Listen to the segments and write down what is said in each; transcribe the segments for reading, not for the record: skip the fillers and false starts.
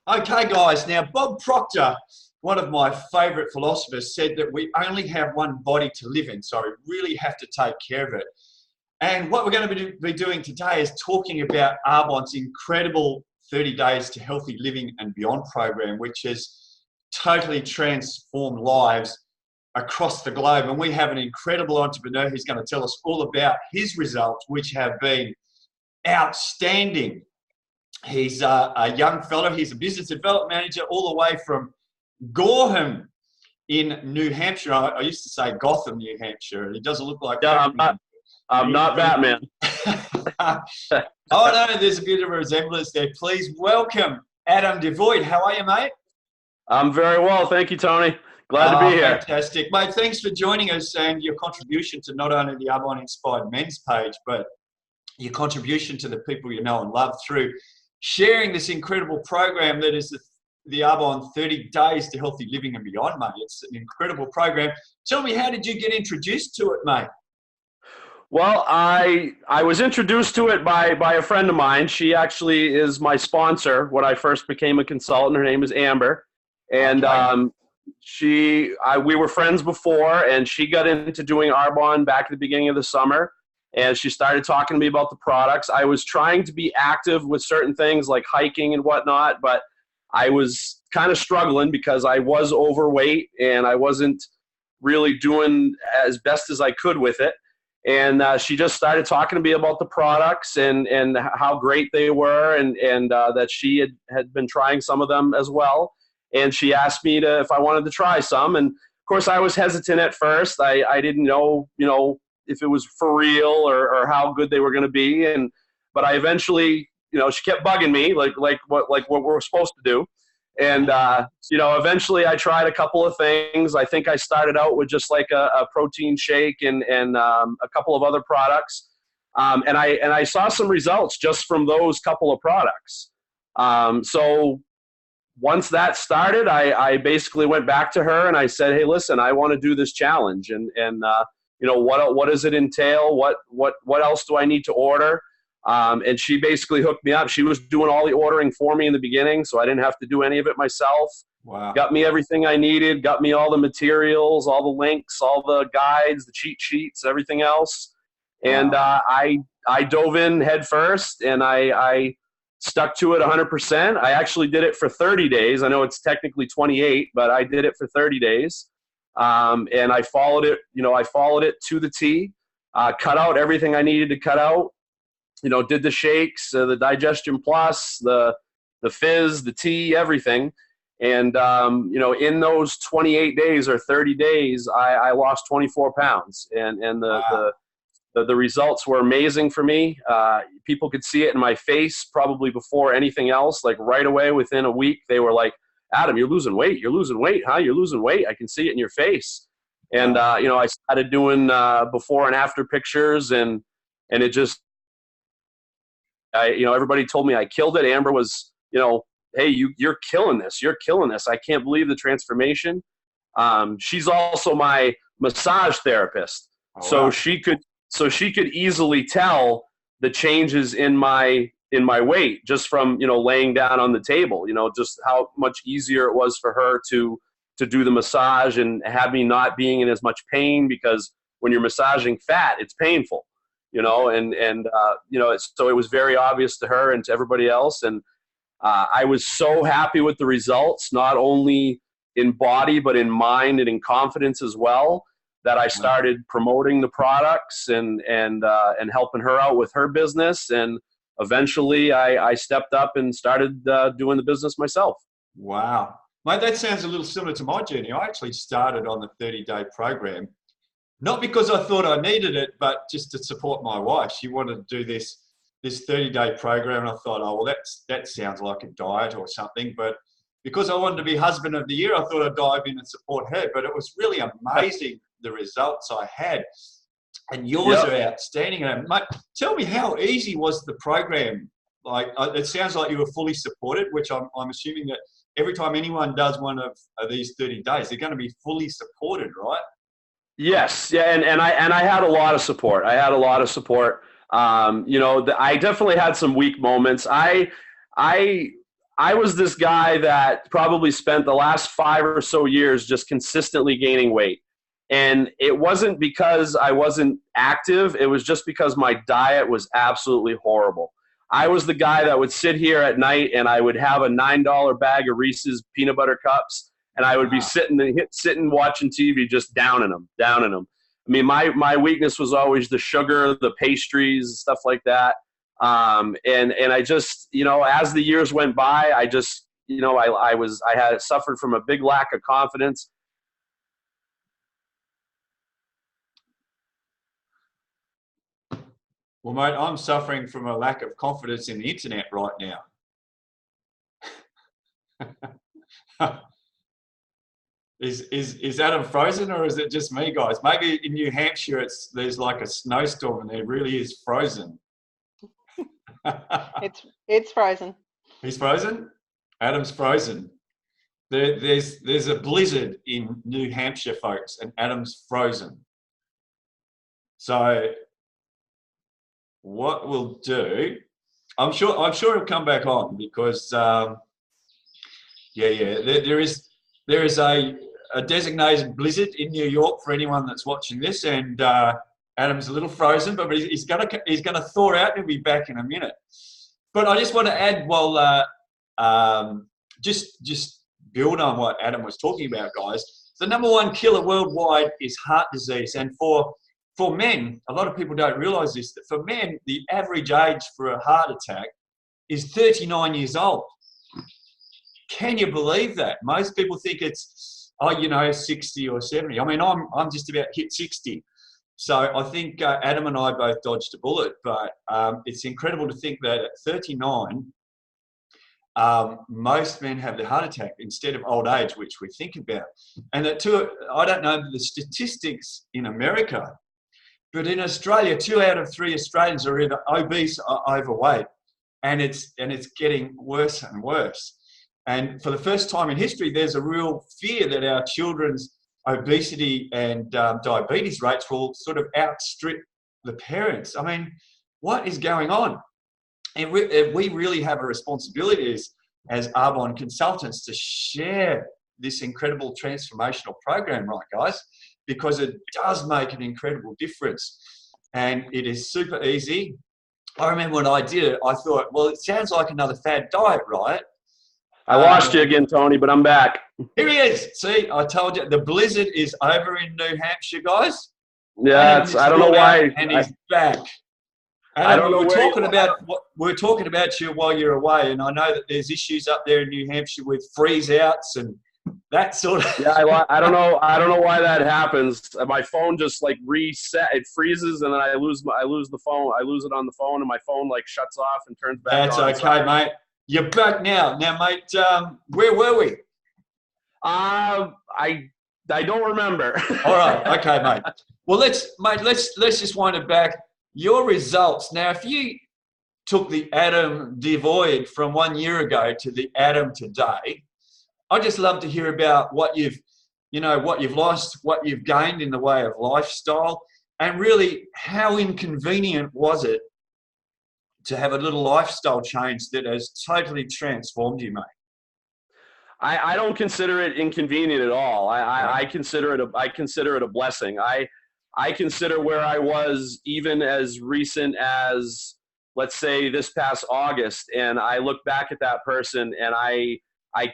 Okay, guys. Now, Bob Proctor, one of my favourite philosophers, said that we only have one body to live in, so we really have to take care of it. And what we're going to be doing today is talking about Arbonne's incredible 30 Days to Healthy Living and Beyond program, which has totally transformed lives across the globe. And we have an incredible entrepreneur who's going to tell us all about his results, which have been outstanding. He's a young fellow. He's a business development manager all the way from Gorham in New Hampshire. I used to say Gotham, New Hampshire. He doesn't look like Yeah, that. I'm not Batman. Oh, no, there's a bit of a resemblance there. Please welcome Adam Devoid. How are you, mate? I'm very well. Thank you, Tony. Glad to be here. Fantastic. Mate, thanks for joining us and your contribution to not only the Arbonne Inspired Men's page, but your contribution to the people you know and love through sharing this incredible program that is the Arbonne 30 Days to Healthy Living and Beyond, mate. It's an incredible program. Tell me, how did you get introduced to it, mate? Well, I was introduced to it by a friend of mine. She actually is my sponsor when I first became a consultant. Her name is Amber. And Okay. we were friends before, and she got into doing Arbonne back at the beginning of the summer. And she started talking to me about the products. I was trying to be active with certain things like hiking and whatnot, but I was kind of struggling because I was overweight and I wasn't really doing as best as I could with it. And she just started talking to me about the products and how great they were, and that she had been trying some of them as well. And she asked me if I wanted to try some. And of course, I was hesitant at first. I didn't know, if it was for real or how good they were going to be. But I eventually, she kept bugging me like what we're supposed to do. And, eventually I tried a couple of things. I think I started out with just like a protein shake and a couple of other products. And I saw some results just from those couple of products. So once that started, I basically went back to her and I said, hey, listen, I want to do this challenge. And what does it entail? What else do I need to order? And she basically hooked me up. She was doing all the ordering for me in the beginning, so I didn't have to do any of it myself. Wow. Got me everything I needed, got me all the materials, all the links, all the guides, the cheat sheets, everything else. And I dove in head first, and I stuck to it 100%. I actually did it for 30 days. I know it's technically 28, but I did it for 30 days. And I followed it, to the T, cut out everything I needed to cut out, did the shakes, the Digestion Plus, the fizz, the tea, everything. And, in those 28 days or 30 days, I lost 24 pounds. And the results were amazing for me. People could see it in my face probably before anything else. Like right away, within a week, they were like, Adam, you're losing weight. You're losing weight, huh? You're losing weight. I can see it in your face. And, I started doing before and after pictures, and it just, everybody told me I killed it. Amber was, hey, you're killing this. You're killing this. I can't believe the transformation. She's also my massage therapist. Oh, wow. So she could easily tell the changes in my weight just from, laying down on the table, just how much easier it was for her to do the massage and have me not being in as much pain, because when you're massaging fat, it's painful, so it was very obvious to her and to everybody else. And I was so happy with the results, not only in body, but in mind and in confidence as well, that I started promoting the products and helping her out with her business. And eventually I stepped up and started doing the business myself. Wow. Mate, that sounds a little similar to my journey. I actually started on the 30-day program, not because I thought I needed it, but just to support my wife. She wanted to do this 30-day program, and I thought, oh, well, that sounds like a diet or something. But because I wanted to be husband of the year, I thought I'd dive in and support her. But it was really amazing, the results I had. And yours are outstanding. And mate, tell me, how easy was the program? Like, it sounds like you were fully supported, which I'm assuming that every time anyone does one of these 30 days, they're going to be fully supported, right? Yes. Yeah. And I had a lot of support. I definitely had some weak moments. I I was this guy that probably spent the last 5 or so years just consistently gaining weight. And it wasn't because I wasn't active. It was just because my diet was absolutely horrible. I was the guy that would sit here at night and I would have a $9 bag of Reese's peanut butter cups, and I would be sitting watching TV, just downing them. I mean, my weakness was always the sugar, the pastries, stuff like that. And I just, as the years went by, I just, I had suffered from a big lack of confidence. Well, mate, I'm suffering from a lack of confidence in the internet right now. Is Adam frozen, or is it just me, guys? Maybe in New Hampshire there's like a snowstorm and there really is frozen. It's frozen. He's frozen? Adam's frozen. There's a blizzard in New Hampshire, folks, and Adam's frozen. So what we'll do, I'm sure he'll come back on, because there is a designated blizzard in New York for anyone that's watching this, and Adam's a little frozen, but he's gonna thaw out and he'll be back in a minute. But I just want to add, just build on what Adam was talking about, guys. The number one killer worldwide is heart disease, and for men, a lot of people don't realise this, that for men, the average age for a heart attack is 39 years old. Can you believe that? Most people think it's, 60 or 70. I mean, I'm just about hit 60. So I think Adam and I both dodged a bullet, but it's incredible to think that at 39, most men have the heart attack instead of old age, which we think about. And that too, I don't know the statistics in America, but in Australia, 2 out of 3 Australians are either obese or overweight, and it's getting worse and worse. And for the first time in history, there's a real fear that our children's obesity and diabetes rates will sort of outstrip the parents. I mean, what is going on? And we really have a responsibility as Arbonne consultants to share this incredible transformational program, right, guys? Because it does make an incredible difference, and it is super easy. I remember when I did it, I thought, well, it sounds like another fad diet, right? I lost you again, Tony, but I'm back. Here he is. See, I told you, the blizzard is over in New Hampshire, guys. Yeah, I don't know why. And he's back. I don't know. We're talking about you while you're away, and I know that there's issues up there in New Hampshire with freeze outs and that sort of. Yeah, I don't know. I don't know why that happens. My phone just like reset. It freezes, and then I lose the phone. I lose it on the phone, and my phone like shuts off and turns back on. That's okay, mate. You're back now. Now, mate, where were we? I don't remember. All right, okay, mate. Well, let's just wind it back. Your results. Now, if you took the Adam Devoid from 1 year ago to the Adam today, I'd just love to hear about what you've lost, what you've gained in the way of lifestyle, and really how inconvenient was it to have a little lifestyle change that has totally transformed you, mate? I don't consider it inconvenient at all. I consider it a blessing. I consider where I was even as recent as, let's say, this past August, and I look back at that person and I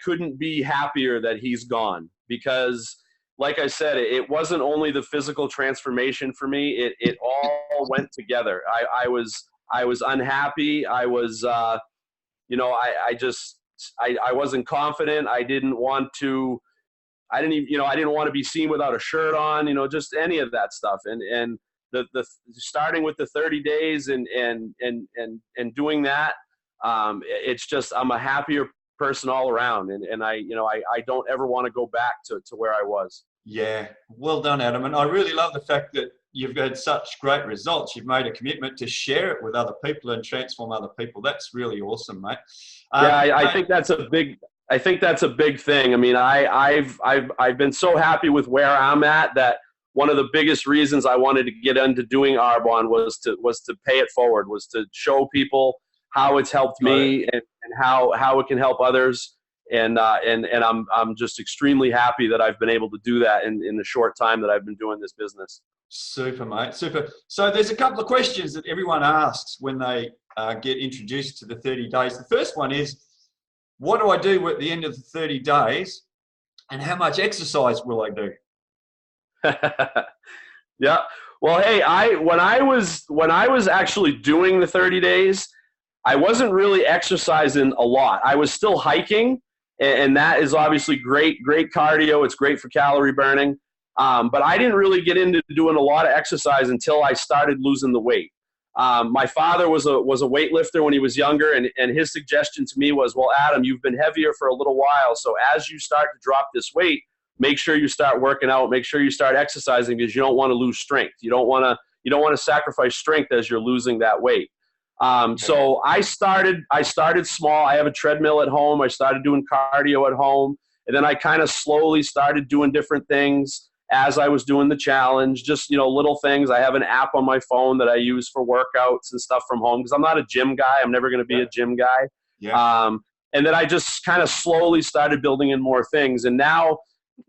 couldn't be happier that he's gone, because like I said, it wasn't only the physical transformation for me, it all went together. I was unhappy. I was, I wasn't confident. I didn't want to be seen without a shirt on, just any of that stuff. And the starting with the 30 days and doing that, it's just, I'm a happier person all around. And I don't ever want to go back to where I was. Yeah. Well done, Adam. And I really love the fact that you've had such great results. You've made a commitment to share it with other people and transform other people. That's really awesome, mate. I think that's a big thing. I mean, I've been so happy with where I'm at that one of the biggest reasons I wanted to get into doing Arbonne was to pay it forward, was to show people how it's helped me and how it can help others. And I'm just extremely happy that I've been able to do that in the short time that I've been doing this business. Super, mate. Super. So there's a couple of questions that everyone asks when they get introduced to the 30 days. The first one is, what do I do at the end of the 30 days, and how much exercise will I do? Yeah. Well, hey, when I was actually doing the 30 days, I wasn't really exercising a lot. I was still hiking, and that is obviously great cardio. It's great for calorie burning. But I didn't really get into doing a lot of exercise until I started losing the weight. My father was a weightlifter when he was younger, and his suggestion to me was, well, Adam, you've been heavier for a little while, so as you start to drop this weight, make sure you start working out, make sure you start exercising, because you don't want to lose strength. You don't want to sacrifice strength as you're losing that weight. So I started small. I have a treadmill at home. I started doing cardio at home, and then I kind of slowly started doing different things as I was doing the challenge, just, little things. I have an app on my phone that I use for workouts and stuff from home, because I'm not a gym guy. I'm never going to be a gym guy. Yeah. And then I just kind of slowly started building in more things. And now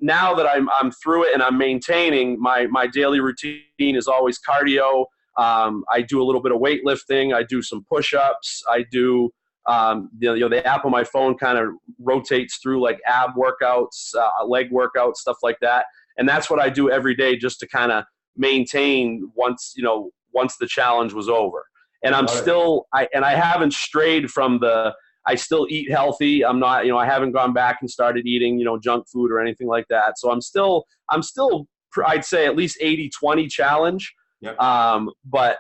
that I'm through it and I'm maintaining, my daily routine is always cardio. I do a little bit of weightlifting. I do some push-ups. I do, the app on my phone kind of rotates through like ab workouts, leg workouts, stuff like that. And that's what I do every day, just to kind of maintain once the challenge was over. And I haven't strayed from I still eat healthy. I'm not, I haven't gone back and started eating, junk food or anything like that. So I'm still, I'd say at least 80-20 challenge. Yep. But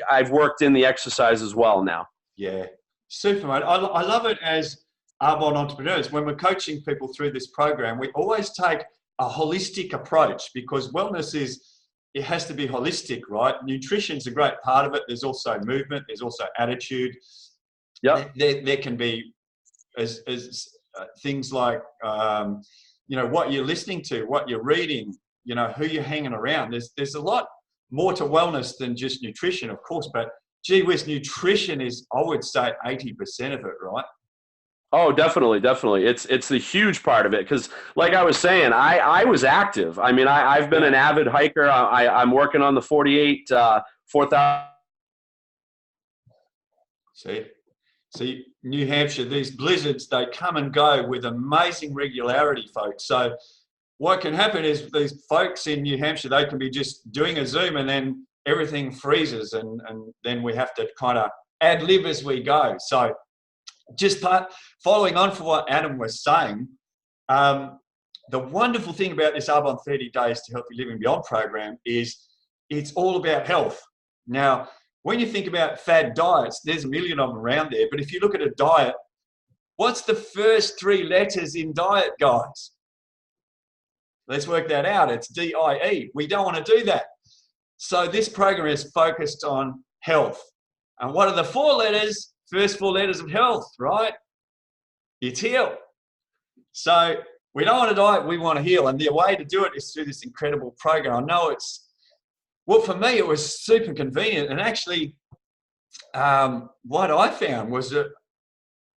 I've worked in the exercise as well now. Yeah. Super, mate. I love it as Arbonne entrepreneurs. When we're coaching people through this program, we always take a holistic approach, because wellness it has to be holistic, right? Nutrition's a great part of it. There's also movement. There's also attitude. Yeah. There can be as things like, what you're listening to, what you're reading, who you're hanging around. There's a lot more to wellness than just nutrition, of course, but gee whiz, nutrition is, I would say, 80% of it, right? Oh, definitely. It's the huge part of it, because, like I was saying, I was active. I mean, I've been an avid hiker. I'm working on the 4,000. See, New Hampshire, these blizzards, they come and go with amazing regularity, folks. So what can happen is these folks in New Hampshire, they can be just doing a Zoom and then everything freezes, and then we have to kind of ad lib as we go. So just following on from what Adam was saying, the wonderful thing about this Arbonne 30 Days to Healthy Living Beyond program is it's all about health. Now, when you think about fad diets, there's a million of them around there. But if you look at a diet, what's the first 3 letters in diet, guys? Let's work that out. It's D-I-E. We don't want to do that. So this program is focused on health. And what are the 4 letters? First 4 letters of health, right? It's heal. So we don't want to diet, we want to heal. And the way to do it is through this incredible program. I know well, for me, it was super convenient. And actually, what I found was that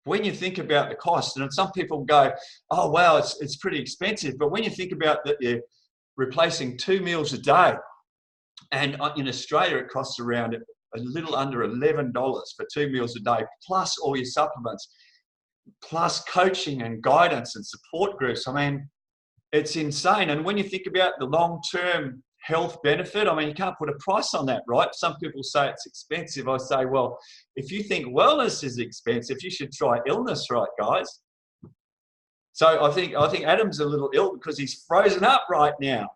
when you think about the cost, and some people go, oh, wow, it's pretty expensive. But when you think about that you're replacing 2 meals a day, and in Australia, it costs around a little under $11 for 2 meals a day, plus all your supplements, plus coaching and guidance and support groups. I mean, it's insane. And when you think about the long-term health benefit, I mean, you can't put a price on that, right? Some people say it's expensive. I say, well, if you think wellness is expensive, you should try illness, right, guys? So I think Adam's a little ill because he's frozen up right now,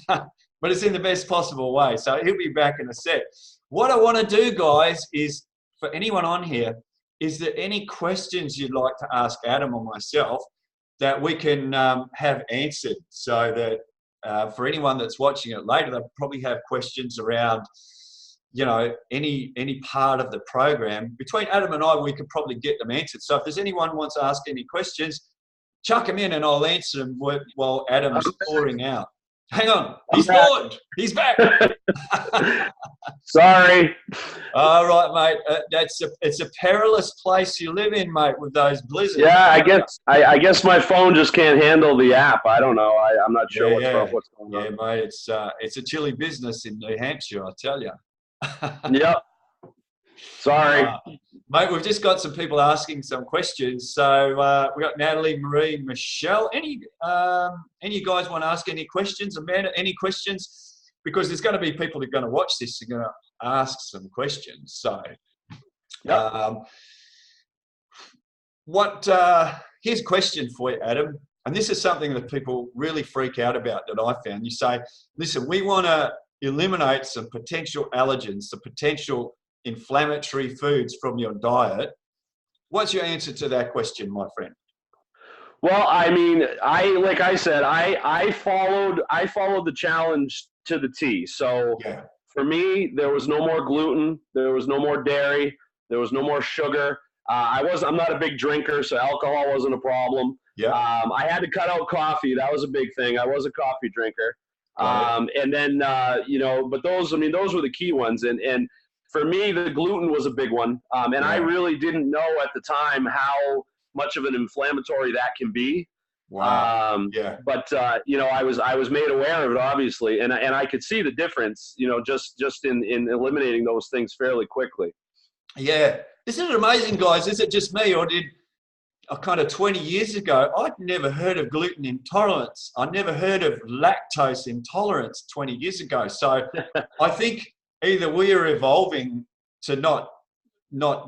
but it's in the best possible way. So he'll be back in a sec. What I want to do, guys, is for anyone on here, is there any questions you'd like to ask Adam or myself that we can have answered, so that for anyone that's watching it later, they'll probably have questions around, any part of the program. Between Adam and I, we could probably get them answered. So if there's anyone who wants to ask any questions, chuck them in and I'll answer them while Adam's pouring out. Hang on. He's thawed. He's back. Sorry. All right, mate. It's a perilous place you live in, mate, with those blizzards. Yeah, I guess my phone just can't handle the app. I don't know. I'm not sure what's going on. Yeah, mate. It's a chilly business in New Hampshire, I tell you. Yep. Sorry. Mate, we've just got some people asking some questions. So we got Natalie, Marie, Michelle. Any of you guys want to ask any questions? Amanda, any questions? Because there's going to be people that are going to watch this and are going to ask some questions. So here's a question for you, Adam. And this is something that people really freak out about that I found. You say, listen, we want to eliminate some potential allergens, some potential inflammatory foods from your diet. What's your answer to that question, my friend? Well, I mean, like I said, I followed the challenge to the T. So for me, there was no more gluten, there was no more dairy, there was no more sugar. I'm not a big drinker, so alcohol wasn't a problem. I had to cut out coffee. That was a big thing. I was a coffee drinker. And then but those were the key ones. And for me, the gluten was a big one. And I really didn't know at the time how much of an inflammatory that can be. Wow. But I was made aware of it, obviously, and I could see the difference, just in eliminating those things fairly quickly. Yeah. Isn't it amazing, guys? Is it just me, or did kind of 20 years ago, I'd never heard of gluten intolerance. I never heard of lactose intolerance 20 years ago. So I think either we are evolving to not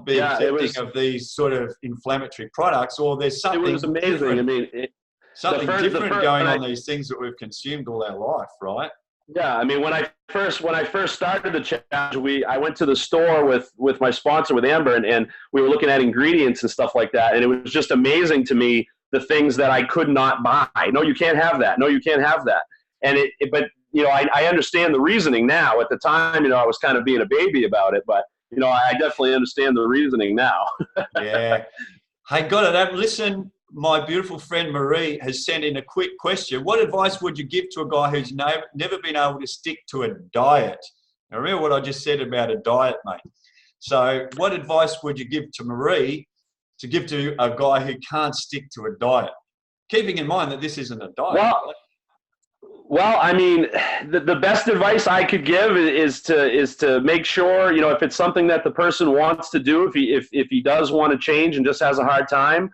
be accepting of these sort of inflammatory products, or there's something. It was amazing. Different, I mean, something different going on these things that we've consumed all our life, right? Yeah, I mean, when I first started the challenge, I went to the store with my sponsor, with Amber, and we were looking at ingredients and stuff like that, and it was just amazing to me the things that I could not buy. No, you can't have that. No, you can't have that. And but I understand the reasoning now. At the time, I was kind of being a baby about it, but I definitely understand the reasoning now. Yeah. Hey, got it, Adam. Listen, my beautiful friend Marie has sent in a quick question. What advice would you give to a guy who's never been able to stick to a diet? Now, remember what I just said about a diet, mate. So what advice would you give to Marie to give to a guy who can't stick to a diet? Keeping in mind that this isn't a diet. Well, I mean, the best advice I could give is to make sure, if it's something that the person wants to do, if he does want to change and just has a hard time,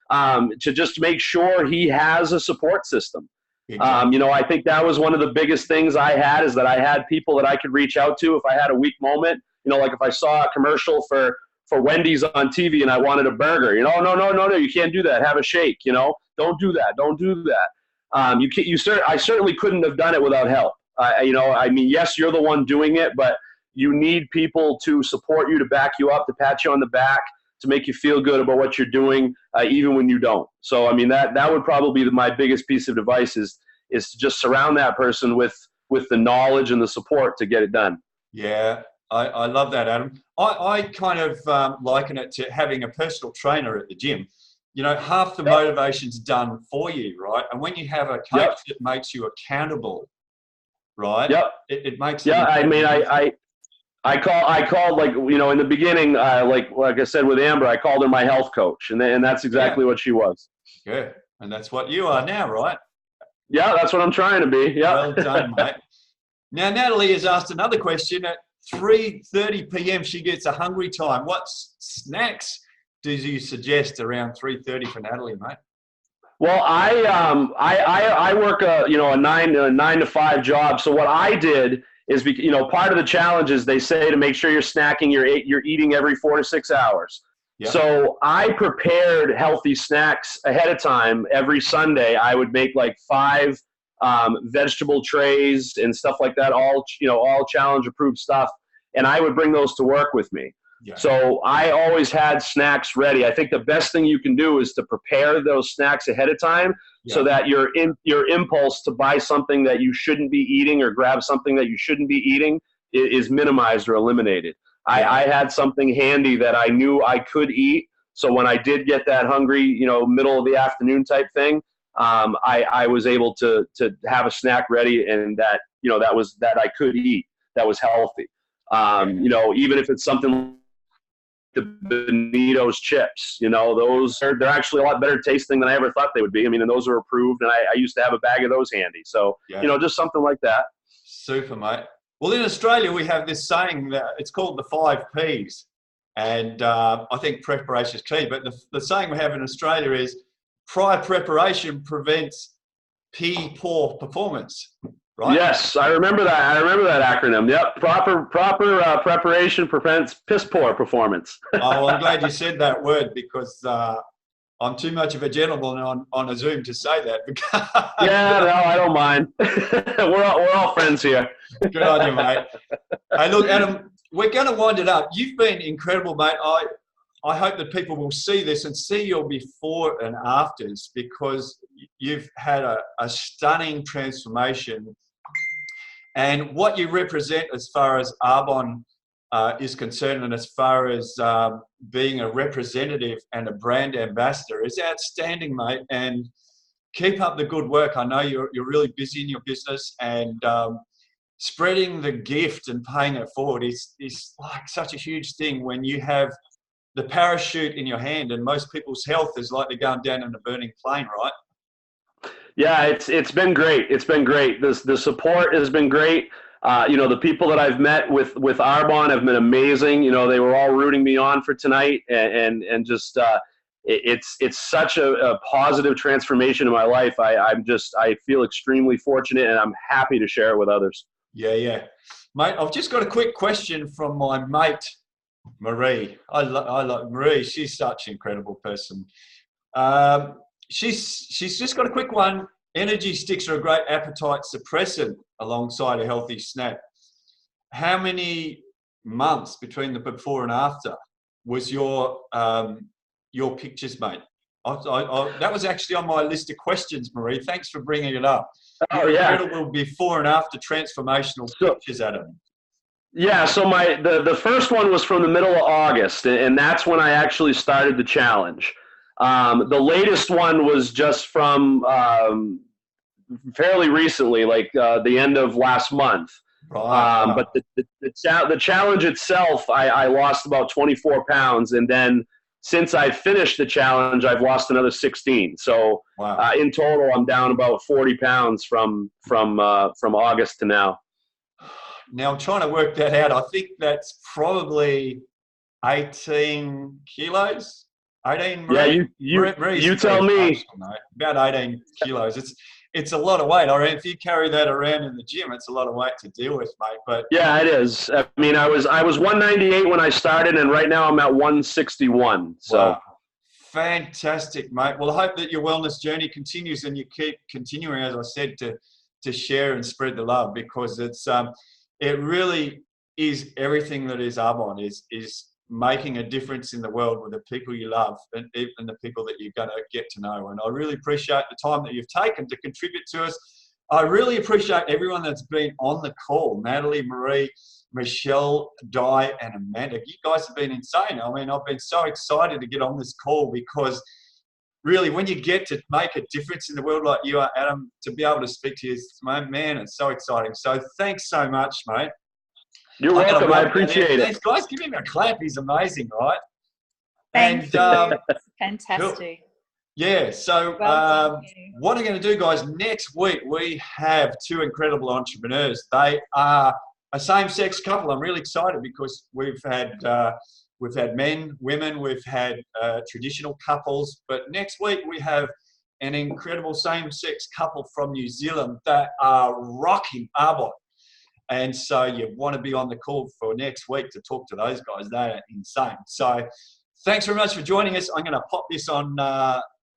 to just make sure he has a support system. Exactly. I think that was one of the biggest things I had, is that I had people that I could reach out to if I had a weak moment. Like if I saw a commercial for Wendy's on TV and I wanted a burger, no, you can't do that. Have a shake, don't do that. Don't do that. I certainly couldn't have done it without help. Yes, you're the one doing it, but you need people to support you, to back you up, to pat you on the back, to make you feel good about what you're doing, even when you don't. So, that would probably be my biggest piece of advice is to just surround that person with the knowledge and the support to get it done. Yeah, I love that, Adam. I kind of liken it to having a personal trainer at the gym. Half the motivation's done for you, right? And when you have a coach that makes you accountable, right? It makes it. Yeah, I called like, in the beginning, like I said with Amber, I called her my health coach, and that's exactly what she was. Good. And that's what you are now, right? Yeah, that's what I'm trying to be. Yeah. Well done, mate. Now, Natalie has asked another question. At 3:30 p.m., she gets a hungry time. What snacks do you suggest around 3:30 for Natalie, mate? Well, I work a 9 to 5 job. So what I did is, part of the challenge is they say to make sure you're snacking, you're eating every 4 to 6 hours. Yep. So I prepared healthy snacks ahead of time. Every Sunday, I would make like 5 vegetable trays and stuff like that, all challenge approved stuff. And I would bring those to work with me. Yeah. So I always had snacks ready. I think the best thing you can do is to prepare those snacks ahead of time, so that your impulse to buy something that you shouldn't be eating or grab something that you shouldn't be eating is minimized or eliminated. Yeah. I had something handy that I knew I could eat. So when I did get that hungry, middle of the afternoon type thing, I was able to have a snack ready, and that, you know, that I could eat, that was healthy. You know, even if it's something, the Benito's chips, you know, they're actually a lot better tasting than I ever thought they would be. I mean, and those are approved, and I used to have a bag of those handy. So, you know, just something like that. Super, mate. Well, in Australia, we have this saying that it's called the 5 Ps. And I think preparation is key. But the saying we have in Australia is prior preparation prevents poor performance. Right? Yes, I remember that. I remember that acronym. Yep, proper preparation prevents piss poor performance. Oh, I'm glad you said that word, because I'm too much of a gentleman on a Zoom to say that. Yeah, no, I don't mind. we're all friends here. Good on you, mate. Hey, look, Adam, we're going to wind it up. You've been incredible, mate. I hope that people will see this and see your before and afters, because you've had a stunning transformation. And what you represent as far as Arbonne is concerned, and as far as being a representative and a brand ambassador, is outstanding, mate. And keep up the good work. I know you're really busy in your business, and spreading the gift and paying it forward is like such a huge thing when you have the parachute in your hand, and most people's health is like they're going down in a burning plane, right? Yeah, it's been great. It's been great. The support has been great. You know, the people that I've met with Arbonne have been amazing. You know, they were all rooting me on for tonight, and just it's such a positive transformation in my life. I feel extremely fortunate, and I'm happy to share it with others. Yeah, mate. I've just got a quick question from my mate Marie. I like Marie. She's such an incredible person. She's just got a quick one. Energy sticks are a great appetite suppressant alongside a healthy snack. How many months between the before and after was your pictures, mate? That was actually on my list of questions, Marie. Thanks for bringing it up. Oh, yeah. Incredible before and after transformational pictures, Adam. Yeah, so the first one was from the middle of August, and that's when I actually started the challenge. The latest one was just from fairly recently, like the end of last month. Right. But the challenge itself, I lost about 24 pounds, and then since I finished the challenge, I've lost another 16. So wow. In total, I'm down about 40 pounds from August to now. Now I'm trying to work that out. I think that's probably 18 kilos. 18. Marie? Yeah, you tell me. About 18 kilos. It's a lot of weight. I mean, if you carry that around in the gym, it's a lot of weight to deal with, mate. But yeah, it is. I mean, I was 198 when I started, and right now I'm at 161. So wow. Fantastic, mate. Well, I hope that your wellness journey continues, and you keep continuing, as I said, to share and spread the love, because it really is everything that is Arbonne, is making a difference in the world with the people you love and even the people that you're going to get to know. And I really appreciate the time that you've taken to contribute to us. I really appreciate everyone that's been on the call. Natalie, Marie, Michelle, Di, and Amanda. You guys have been insane. I mean, I've been so excited to get on this call, because really, when you get to make a difference in the world like you are, Adam, to be able to speak to you, man, it's so exciting. So thanks so much, mate. You're welcome. I appreciate it. Thanks, guys. Give him a clap. He's amazing, right? Thank you. Fantastic. Cool. Yeah. So what I'm going to do, guys, next week we have 2 incredible entrepreneurs. They are a same-sex couple. I'm really excited because we've had men, women, we've had traditional couples, but next week we have an incredible same-sex couple from New Zealand that are rocking Arbonne. And so you want to be on the call for next week to talk to those guys. They are insane. So thanks very much for joining us. I'm going to pop this on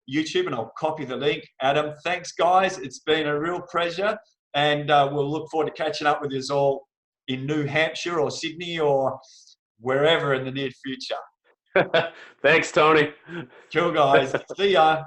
YouTube, and I'll copy the link. Adam, thanks, guys. It's been a real pleasure. And we'll look forward to catching up with you all in New Hampshire or Sydney or wherever in the near future. Thanks, Tony. Cool, guys. See ya.